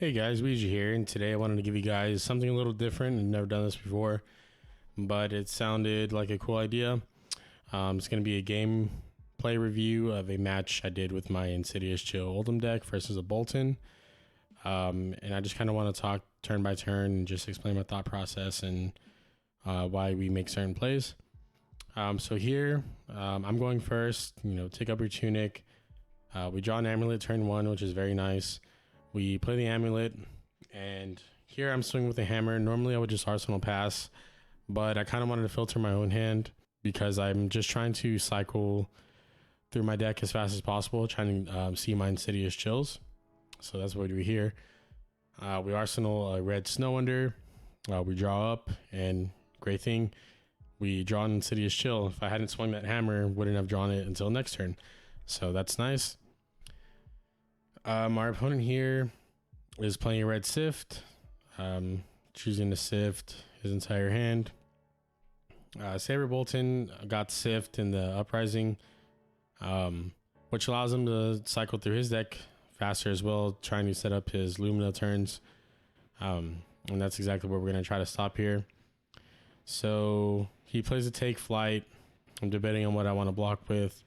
Hey guys, Ouija here, and today I wanted to give you guys something a little different. I've never done this before, but it sounded like a cool idea. It's going to be a gameplay review of a match I did with my Insidious Chill Oldhim deck versus a Boltyn. And I just kind of want to talk turn by turn and just explain my thought process and why we make certain plays. So here, I'm going first. Take up your tunic. We draw an amulet turn 1, which is very nice. We play the amulet, and here I'm swinging with a hammer. Normally I would just Arsenal pass, but I kind of wanted to filter my own hand because I'm just trying to cycle through my deck as fast as possible, trying to see my Insidious Chills. So that's what we do here. We Arsenal a red Snow Under. We draw up, and great thing, we draw an Insidious Chill. If I hadn't swung that hammer, wouldn't have drawn it until next turn. So that's nice. Our opponent here is playing a red Sift, choosing to Sift his entire hand. Saber Boltyn got Sift in the Uprising, which allows him to cycle through his deck faster as well, trying to set up his Lumina turns. And that's exactly what we're going to try to stop here. So he plays a Take Flight. I'm debating on what I want to block with.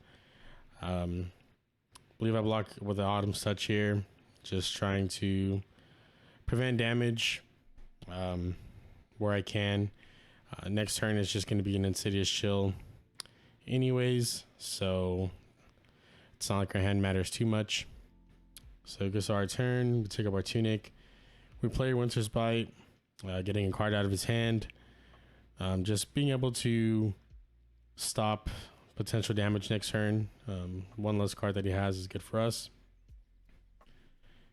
Believe I block with the Autumn's Touch here, just trying to prevent damage where I can. Next turn is just going to be an Insidious Chill anyways, so it's not like our hand matters too much. So it goes to our turn. We take up our tunic. We play Winter's Bite, getting a card out of his hand. Just being able to stop potential damage next turn. One less card that he has is good for us.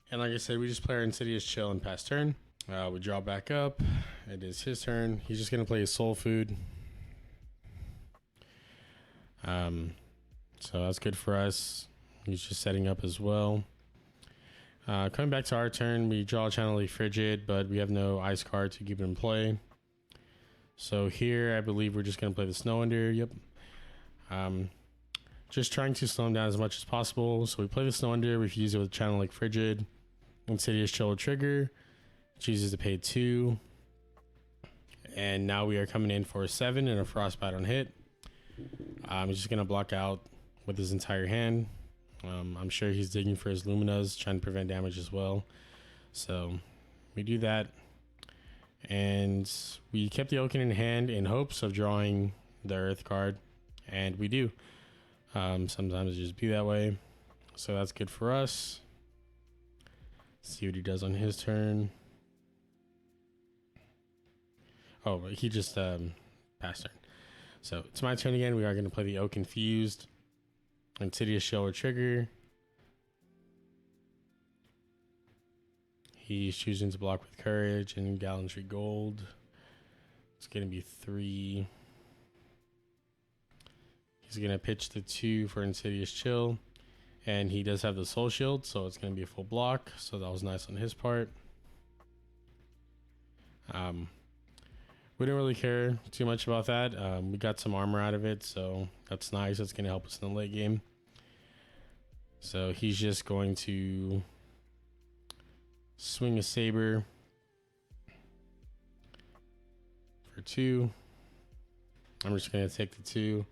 And like I said, we just play our Insidious Chill and pass turn. We draw back up. It is his turn. He's just going to play his Soul Food. So that's good for us. He's just setting up as well. Coming back to our turn, we draw Channel Frigid, but we have no ice card to keep it in play. So here, I believe we're just going to play the Snow Under. Yep. Just trying to slow him down as much as possible. So we play the Snow Under, we fuse it with Channel Lake Frigid. Insidious Chill trigger, chooses to pay 2. And now we are coming in for a 7 and a Frostbite on hit. He's just going to block out with his entire hand. I'm sure he's digging for his Luminas, trying to prevent damage as well. So we do that. And we kept the Oaken in hand in hopes of drawing the Earth card. And we do. Sometimes it just be that way. So that's good for us. See what he does on his turn. Oh, he just passed turn. So it's my turn again. We are going to play the Oak Infused. Insidious Chill or trigger. He's choosing to block with Courage and Gallantry Gold. It's going to be 3. He's going to pitch the 2 for Insidious Chill. And he does have the Soul Shield, so it's going to be a full block. So that was nice on his part. We didn't really care too much about that. We got some armor out of it, so that's nice. That's going to help us in the late game. So he's just going to swing a Saber for 2. I'm just going to take the 2.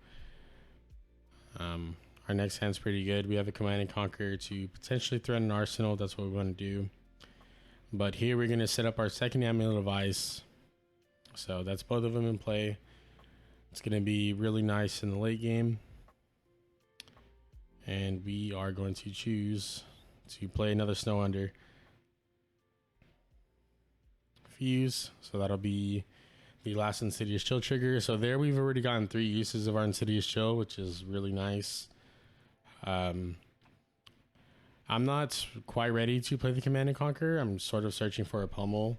Our next hand's pretty good. We have a Command and Conquer to potentially threaten Arsenal. That's what we want to do. But here we're going to set up our second Amulet of Ice. So that's both of them in play. It's going to be really nice in the late game. And we are going to choose to play another Snow Under. Fuse. So that'll be the last Insidious Chill trigger. So there we've already gotten 3 uses of our Insidious Chill, which is really nice. I'm not quite ready to play the Command and Conquer. I'm sort of searching for a Pummel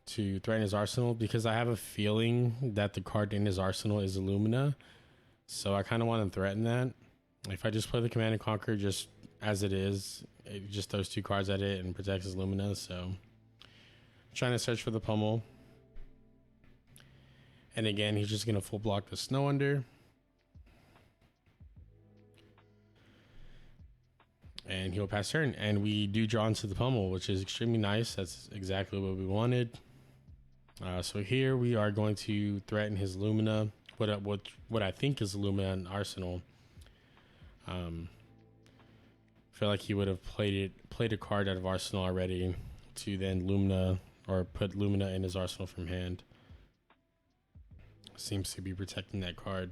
to threaten his arsenal because I have a feeling that the card in his arsenal is a Lumina. So I kind of want to threaten that. If I just play the Command and Conquer just as it is, it just throws 2 cards at it and protects his Lumina. So I'm trying to search for the Pummel. And again, he's just going to full block the Snow Under. And and he'll pass turn. And we do draw into the Pummel, which is extremely nice. That's exactly what we wanted. So here we are going to threaten his Lumina, what I think is Lumina in Arsenal. Feel like he would have played a card out of Arsenal already to then Lumina or put Lumina in his Arsenal from hand. Seems to be protecting that card.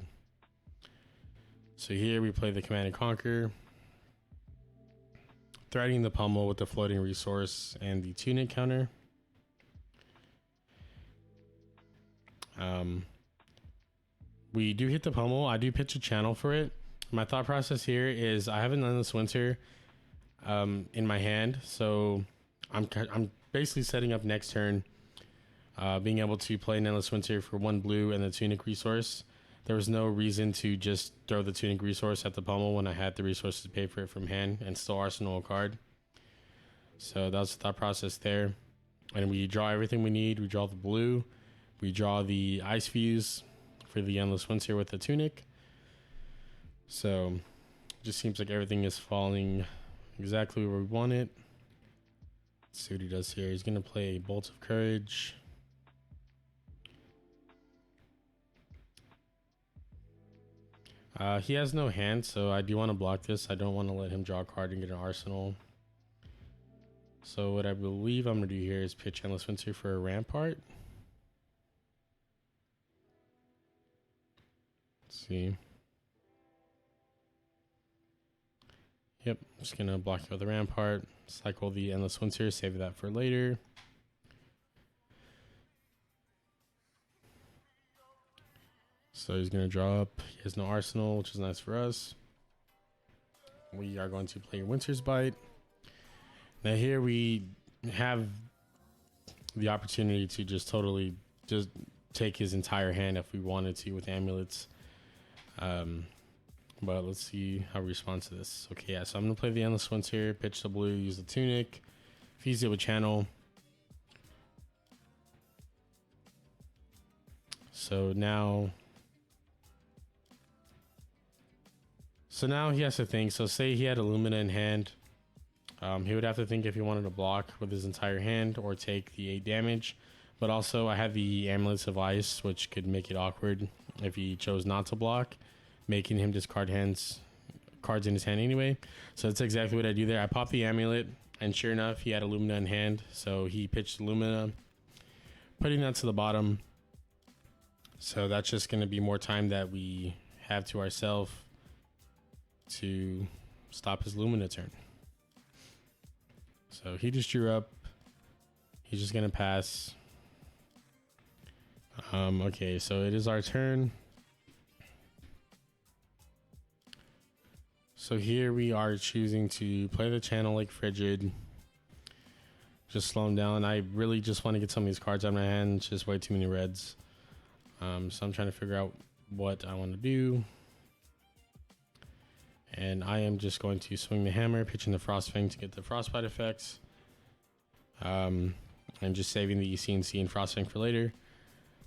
So here we play the Command and Conquer, threatening the Pummel with the floating resource and the Tunic counter. We do hit the Pummel. I do pitch a channel for it. My thought process here is I have an Endless Winter in my hand, so I'm basically setting up next turn, being able to play an Endless Winter for 1 blue and the Tunic resource. There was no reason to just throw the Tunic resource at the Pummel when I had the resources to pay for it from hand and still arsenal a card. So that was the thought process there. And we draw everything we need. We draw the blue. We draw the Ice Fuse for the Endless Winter with the Tunic. So it just seems like everything is falling exactly where we want it. Let's see what he does here. He's going to play Bolt of Courage. He has no hand, so I do want to block this. I don't want to let him draw a card and get an arsenal. So what I believe I'm going to do here is pitch Endless Winter for a Rampart. Let's see. Yep, I'm just going to block you with the Rampart. Cycle the Endless Winter, save that for later. So he's going to draw up. He has no arsenal, which is nice for us. We are going to play Winter's Bite. Now here we have the opportunity to just totally just take his entire hand if we wanted to with amulets. But let's see how we respond to this. Okay, yeah, so I'm going to play the Endless Winter, pitch the blue, use the Tunic, fuse it with Channel. So now he has to think. So say he had a Lumina in hand. He would have to think if he wanted to block with his entire hand or take the 8 damage. But also I have the Amulets of Ice, which could make it awkward if he chose not to block, making him discard cards in his hand anyway. So that's exactly what I do there. I pop the Amulet, and sure enough, he had a Lumina in hand. So he pitched Lumina, putting that to the bottom. So that's just going to be more time that we have to ourselves to stop his Lumina turn. So he just drew up. He's just going to pass. Okay, so it is our turn. So here we are choosing to play the Channel like Frigid. Just slow him down. I really just want to get some of these cards out of my hand. It's just way too many reds. So I'm trying to figure out what I want to do. And I am just going to swing the hammer, pitching the Frostfang to get the Frostbite effects. And just saving the ECNC and Frostfang for later.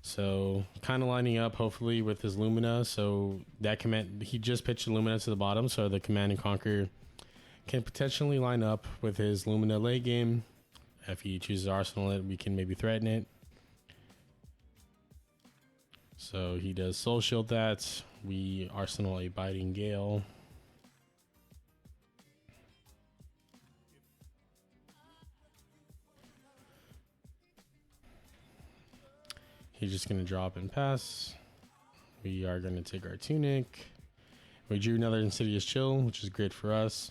So kind of lining up hopefully with his Lumina. So that command, he just pitched the Lumina to the bottom. So the Command and Conquer can potentially line up with his Lumina late game. If he chooses Arsenal it, we can maybe threaten it. So he does Soul Shield that. We Arsenal a Biting Gale. He's just going to drop and pass. We are going to take our Tunic. We drew another Insidious Chill, which is great for us.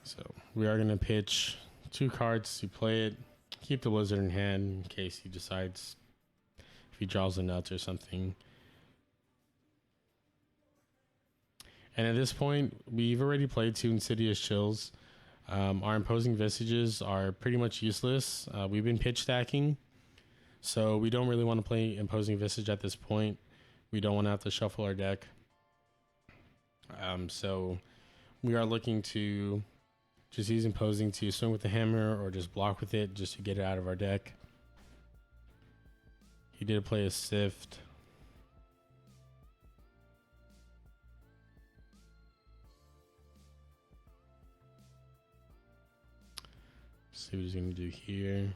So we are going to pitch 2 cards to play it. Keep the Blizzard in hand in case he decides if he draws a nut or something. And at this point, we've already played 2 Insidious Chills. Our Imposing Visages are pretty much useless. We've been pitch stacking, so we don't really want to play Imposing Visage at this point. We don't want to have to shuffle our deck. So we are looking to just use Imposing to swing with the hammer or just block with it just to get it out of our deck. He did play a Sift. See what he's gonna do here.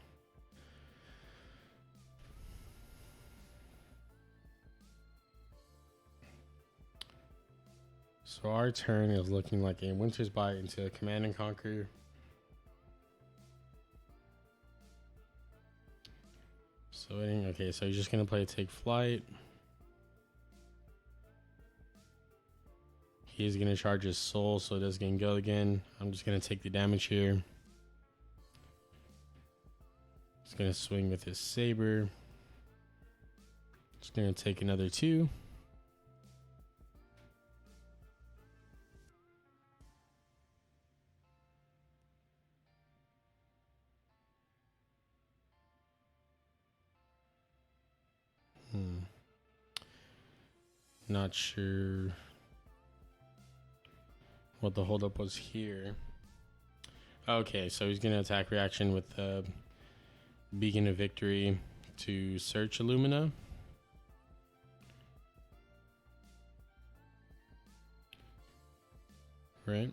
So our turn is looking like a Winter's Bite into a Command and Conquer. So okay, so he's just gonna play Take Flight. He's gonna charge his soul, so it does gonna go again. I'm just gonna take the damage here. He's gonna swing with his saber. Just gonna take another 2. Not sure what the holdup was here. Okay, so he's gonna attack reaction with Beacon of Victory to search a Lumina. Right.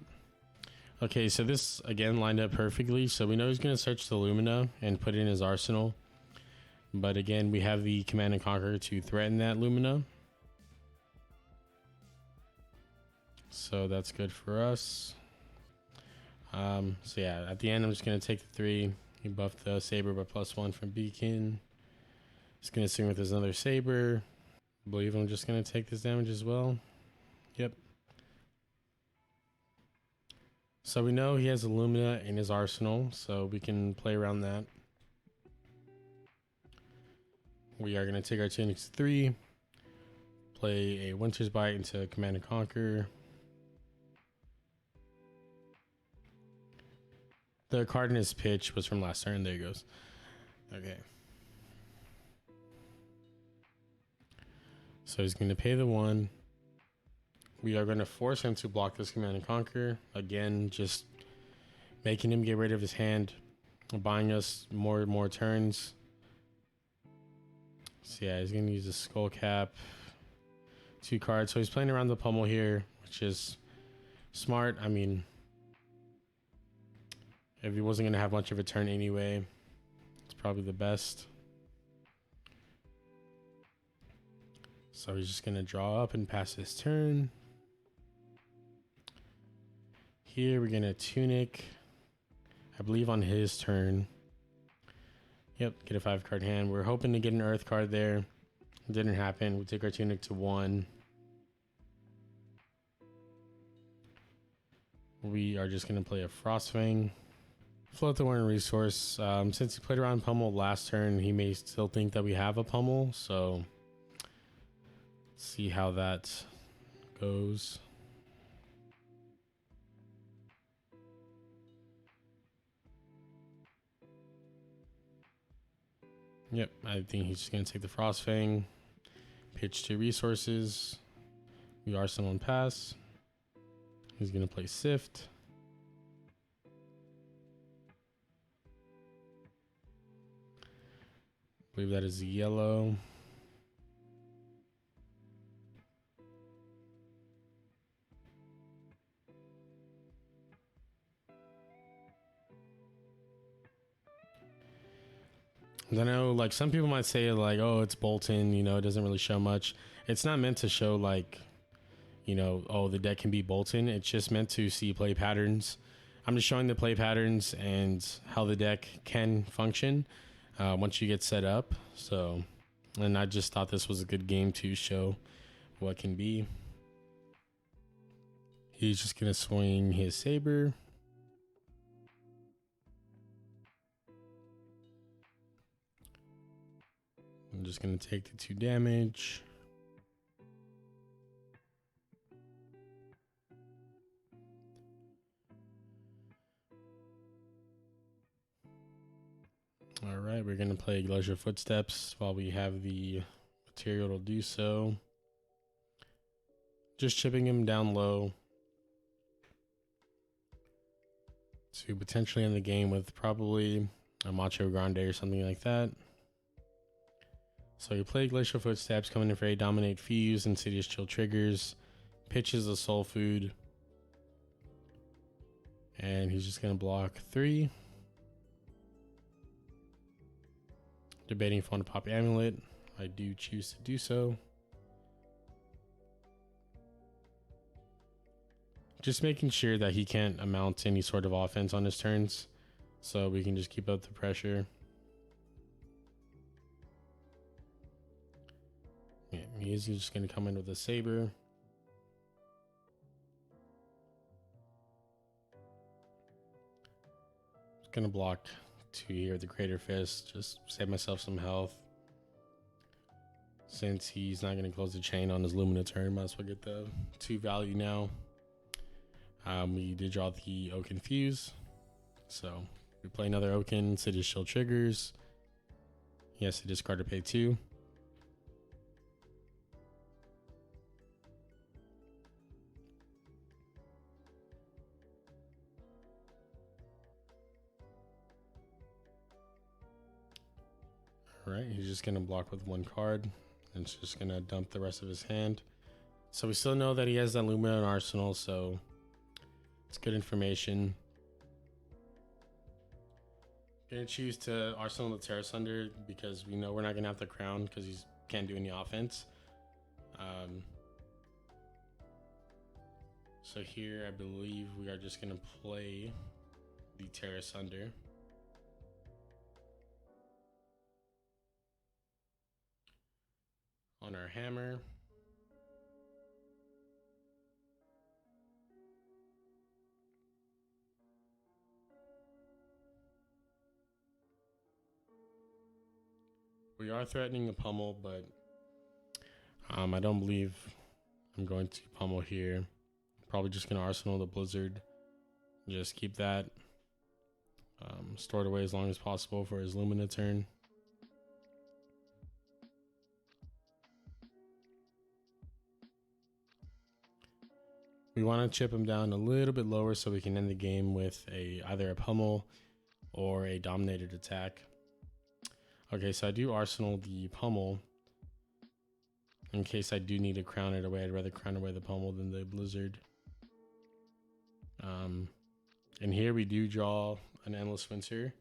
Okay, so this again lined up perfectly. So we know he's gonna search the Lumina and put it in his arsenal. But again, we have the Command and Conquer to threaten that Lumina. So that's good for us. So yeah, at the end, I'm just going to take the 3. He buffed the saber by +1 from Beacon. He's going to swing with his other saber. I believe I'm just going to take this damage as well. Yep. So we know he has a Lumina in his arsenal, so we can play around that. We are going to take our Tunic to 3. Play a Winter's Bite into Command and Conquer. The card in his pitch was from last turn. There he goes. Okay. So he's going to pay the 1. We are going to force him to block this Command and Conquer. Again, just making him get rid of his hand, buying us more and more turns. So yeah, he's going to use a Skull Cap. 2 cards. So he's playing around the Pummel here, which is smart. I mean, if he wasn't going to have much of a turn anyway, it's probably the best. So he's just going to draw up and pass his turn. Here we're going to Tunic, I believe on his turn. Yep, get a 5-card hand. We're hoping to get an Earth card there. It didn't happen. We take our Tunic to 1. We are just going to play a Frostfang. Float the Warren Resource. Since he played around Pummel last turn, he may still think that we have a Pummel, so see how that goes. Yep, I think he's just going to take the Frostfang, pitch 2 resources. We arsenal and pass. He's going to play Sift. I believe that is yellow. I know, like, some people might say, like, oh, it's Boltyn, you know, it doesn't really show much. It's not meant to show, like, you know, oh, the deck can be Boltyn. It's just meant to see play patterns. I'm just showing the play patterns and how the deck can function once you get set up. So, and I just thought this was a good game to show what can be. He's just going to swing his saber. I'm just going to take the 2 damage. All right, we're going to play Glacier Footsteps while we have the material to do so. Just chipping him down low to potentially end the game with probably a Macho Grande or something like that. So you play Glacial Footsteps, coming in for a Dominate Fuse, Insidious Chill triggers, pitches a Soul Food, and he's just going to block 3. Debating if I want to pop Amulet. I do choose to do so. Just making sure that he can't amount any sort of offense on his turns, so we can just keep up the pressure. Yeah, he's just going to come in with a Saber. Just going to block 2 here with the Greater Fist, just save myself some health. Since he's not going to close the chain on his Lumina turn, might as well get the 2 value now. We did draw the Oaken Fuse, so we play another Oaken. City Shield triggers. He has to discard or pay 2. All right, he's just gonna block with 1 card, and it's just gonna dump the rest of his hand. So we still know that he has that Lumina in Arsenal, so it's good information. Gonna choose to Arsenal the Terra Sunder because we know we're not gonna have the Crown because he can't do any offense. So here I believe we are just gonna play the Terra Sunder. On our hammer. We are threatening a Pummel, but I don't believe I'm going to Pummel here. Probably just gonna Arsenal the Blizzard. Just keep that stored away as long as possible for his Lumina turn. We want to chip him down a little bit lower so we can end the game with either a Pummel or a dominated attack. Okay, so I do Arsenal the Pummel. In case I do need to crown it away, I'd rather crown away the Pummel than the Blizzard. And here we do draw an Endless Winter.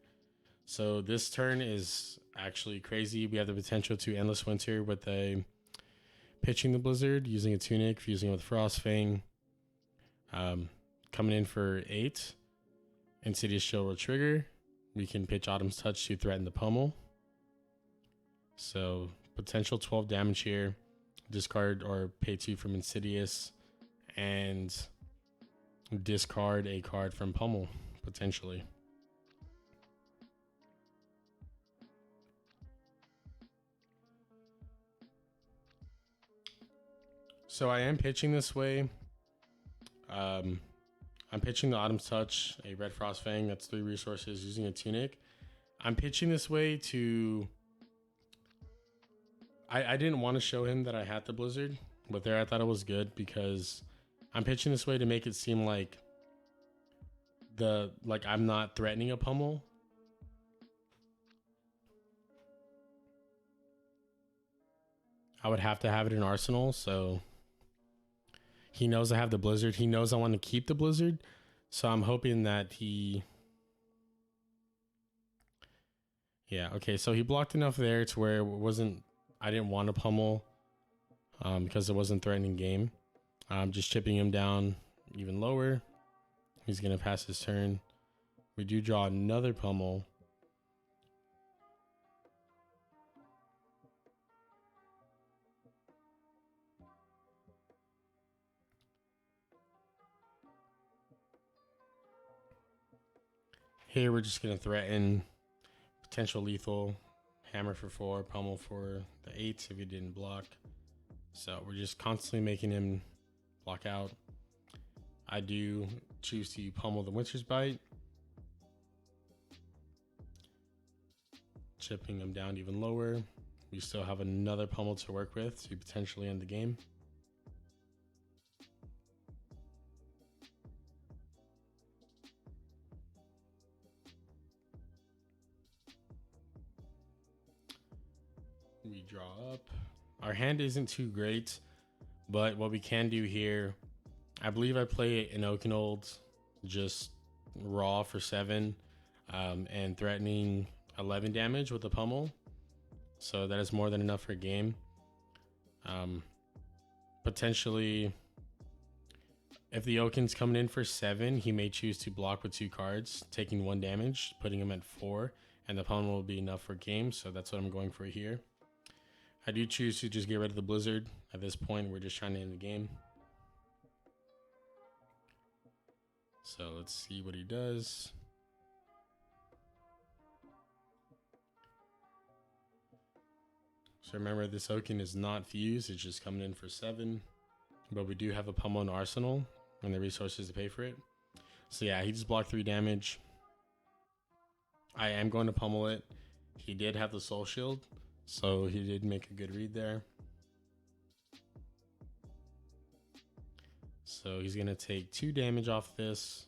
So this turn is actually crazy. We have the potential to Endless Winter with a pitching the Blizzard, using a Tunic, fusing it with Frostfang. Coming in for 8. Insidious Shield will trigger. We can pitch Autumn's Touch to threaten the Pummel. So potential 12 damage here. Discard or pay 2 from Insidious and discard a card from Pummel potentially. So I am pitching this way. I'm pitching the Autumn's Touch, a red Frostfang, that's 3 resources, using a Tunic. I'm pitching this way to... I didn't want to show him that I had the Blizzard, but there I thought it was good because I'm pitching this way to make it seem like I'm not threatening a Pummel. I would have to have it in Arsenal, so he knows I have the Blizzard. He knows I want to keep the Blizzard, so I'm hoping that he... Yeah, okay, so he blocked enough there to where it wasn't... I didn't want to Pummel because it wasn't threatening game. Just chipping him down even lower. He's going to pass his turn. We do draw another Pummel. Here we're just going to threaten potential lethal. Hammer for 4, Pummel for the 8 if he didn't block. So we're just constantly making him block out. I do choose to Pummel the Winter's Bite. Chipping him down even lower. We still have another Pummel to work with to potentially end the game. We draw up. Our hand isn't too great, but what we can do here, I believe I play an Oakenold just raw for 7 and threatening 11 damage with the Pummel. so that is more than enough for a game. Potentially, if the Oaken's coming in for 7, he may choose to block with 2 cards, taking 1 damage, putting him at 4, and the Pummel will be enough for game, so that's what I'm going for here. I do choose to just get rid of the Blizzard. At this point, we're just trying to end the game. So let's see what he does. So remember, this Oaken is not fused, it's just coming in for 7. But we do have a Pummel in Arsenal and the resources to pay for it. So yeah, he just blocked 3 damage. I am going to Pummel it. He did have the Soul Shield, so he did make a good read there. So he's going to take 2 damage off this.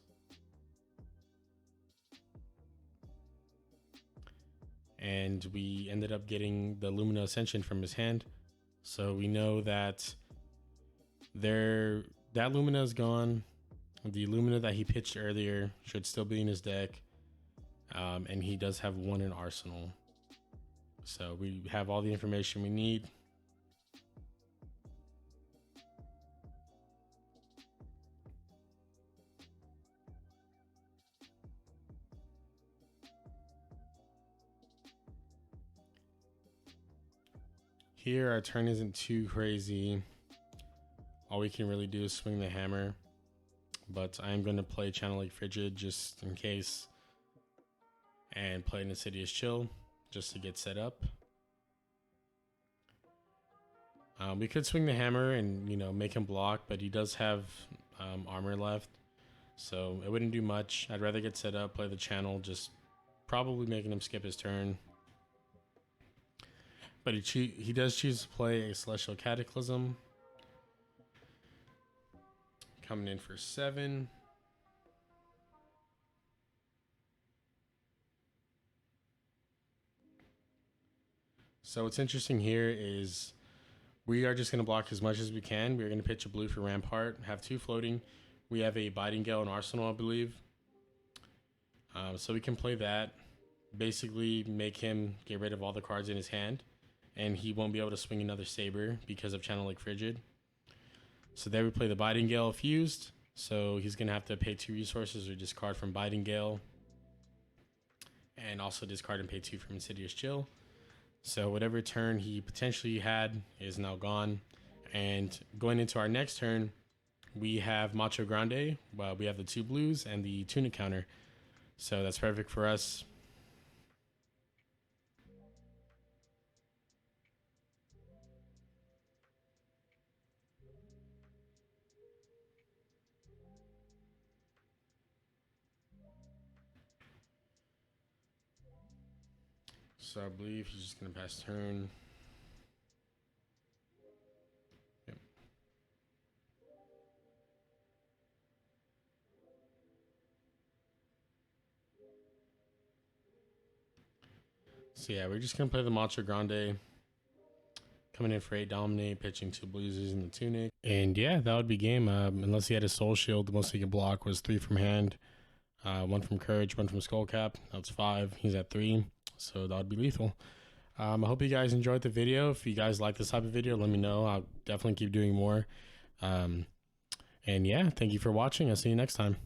And we ended up getting the Lumina Ascension from his hand. So we know that that Lumina is gone. The Lumina that he pitched earlier should still be in his deck. And he does have 1 in Arsenal. So we have all the information we need. Here, our turn isn't too crazy. All we can really do is swing the hammer. But I'm going to play Channel Lake Frigid just in case. And play an Insidious Chill just to get set up. We could swing the hammer and, you know, make him block, but he does have armor left. So it wouldn't do much. I'd rather get set up, play the channel, just probably making him skip his turn. But he does choose to play a Celestial Cataclysm. Coming in for 7. So what's interesting here is we are just going to block as much as we can. We're going to pitch a blue for Rampart, have 2 floating. We have a Biting Gale in Arsenal, I believe. So we can play that. Basically make him get rid of all the cards in his hand. And he won't be able to swing another Saber because of Channel Lake Frigid. So there we play the Biting Gale fused. So he's going to have to pay 2 resources or discard from Biting Gale. And also discard and pay 2 from Insidious Chill. So whatever turn he potentially had is now gone. And going into our next turn, we have Macho Grande. Well, we have the 2 blues and the Tunic counter. So that's perfect for us. So I believe he's just going to pass turn. Yep. So yeah, we're just going to play the Macho Grande. Coming in for 8 Dominate, pitching 2 blues in the Tunic. And yeah, that would be game. Unless he had a Soul Shield, the most he could block was 3 from hand. 1 from Courage, 1 from Skullcap. That's 5. He's at 3. So that would be lethal. I hope you guys enjoyed the video. If you guys like this type of video, let me know. I'll definitely keep doing more. And yeah, thank you for watching. I'll see you next time.